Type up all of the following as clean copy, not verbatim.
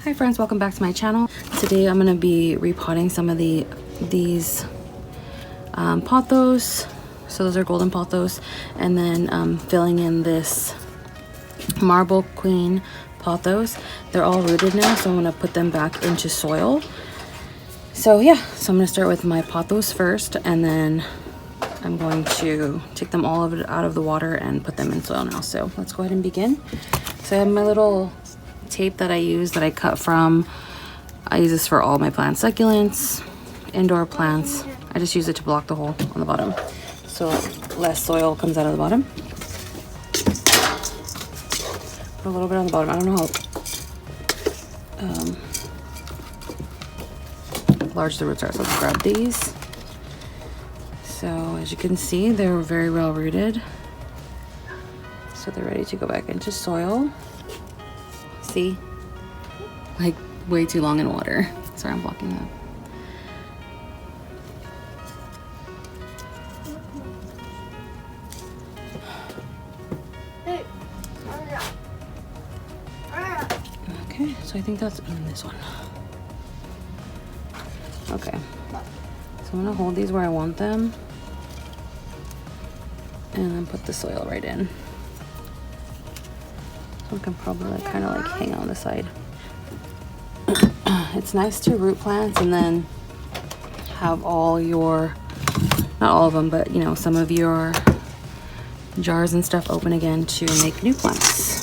Hi friends, welcome back to my channel. Today I'm going to be repotting some of these pothos. So those are golden pothos, and then filling in this marble queen pothos. They're all rooted now, so I'm going to put them back into soil. So yeah, so I'm going to start with my pothos first, and then I'm going to take them all out of the water and put them in soil now. So let's go ahead and begin. So I have my little tape that I use that I cut from. I use this for all my plants, succulents, indoor plants. I just use it to block the hole on the bottom so less soil comes out of the bottom. Put a little bit on the bottom. I don't know how large the roots are, so let's grab these. So as you can see, they're very well rooted, so they're ready to go back into soil. See, like way too long in water. Sorry, I'm blocking that. Okay, so I think that's in this one. Okay, so I'm gonna hold these where I want them and then put the soil right in. So I can probably kind of like hang on the side. It's nice to root plants and then have all your, not all of them, but you know, some of your jars and stuff open again to make new plants.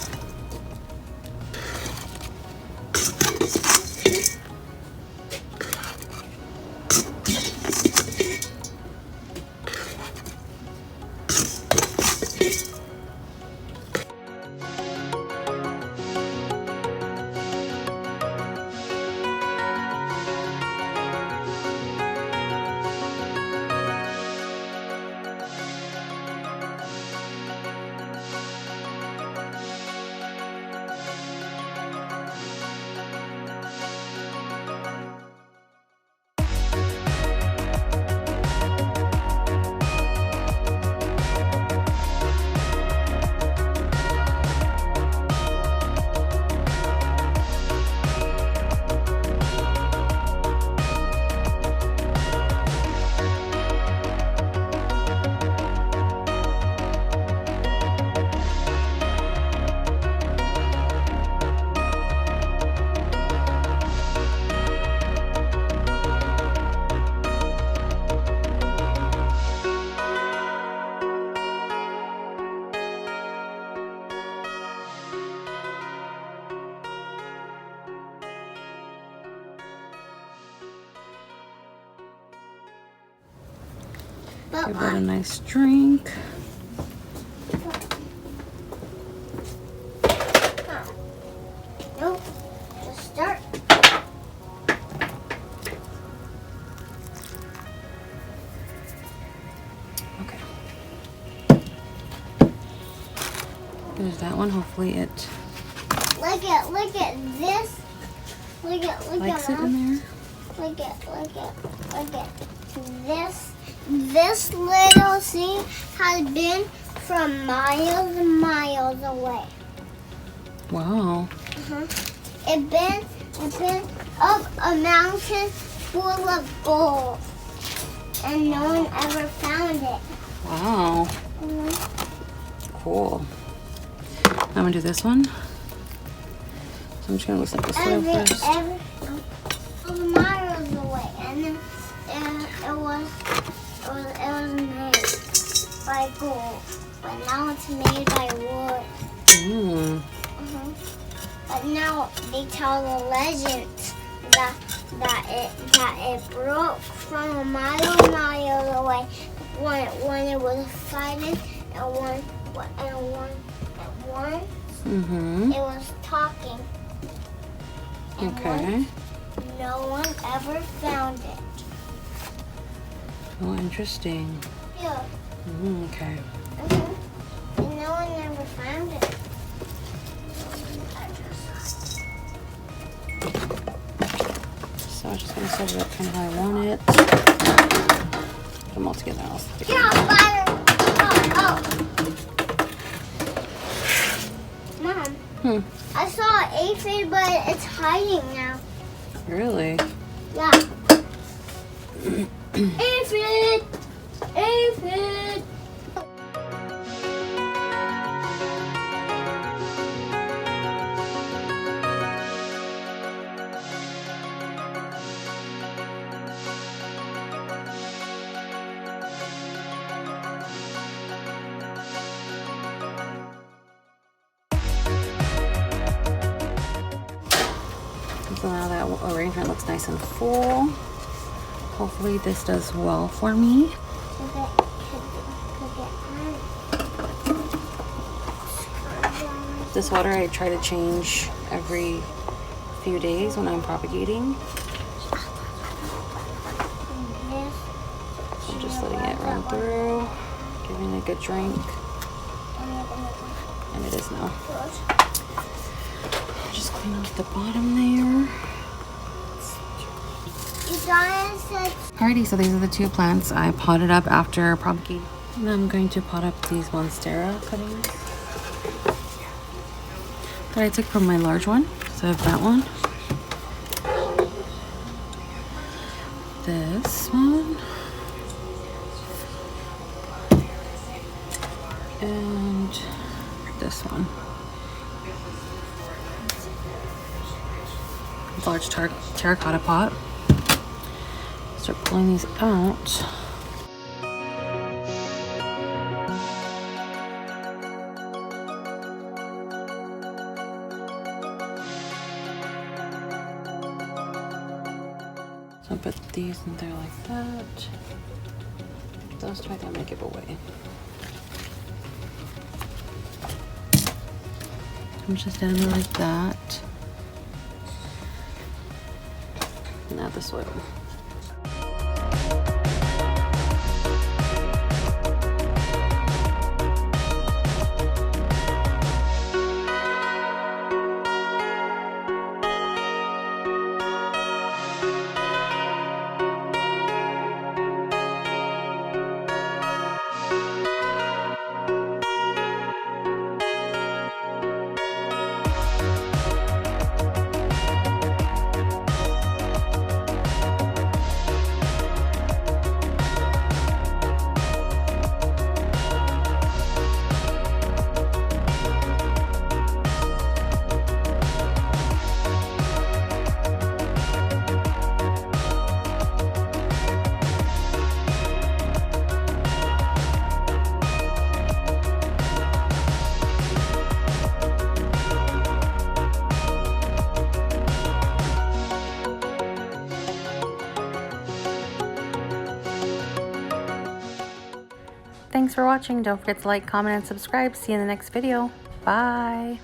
Give that a nice drink. Nope, just start. Okay. There's that one. Hopefully it Look at this. Look likes at it in there. Look at this. This little seed has been from miles and miles away. Wow. It's been up a mountain full of gold, and no one ever found it. Wow. Cool. I'm gonna do this one. So I'm just gonna loosen up the soil first. Miles away, and then it was made by gold, but now it's made by wood. But now they tell the legend that it broke from a mile away when it was fighting and it was talking. And Okay. No one ever found it. Oh, interesting. Yeah. Okay. And no one ever found it. So I'm just gonna set it up kind of how I want it. Put them all together. I'll stick Get on fire! Oh. Mom, I saw an aphid, but it's hiding now. Really? Yeah. Aphid! Aphid! So now that arrangement looks nice and full. Hopefully this does well for me. This water I try to change every few days when I'm propagating. I'm just letting it run through, giving it a good drink. And it is now. Just clean off the bottom there. Alrighty, so these are the two plants I potted up after propagating. And I'm going to pot up these Monstera cuttings that I took from my large one. So I have that one. This one. And this one. Large terracotta pot. Start pulling these out. So I put these in there like that. Those two I think I might give away. I'm just down there like that. And add the soil. Thanks for watching. Don't forget to like, comment, and subscribe. See you in the next video. Bye.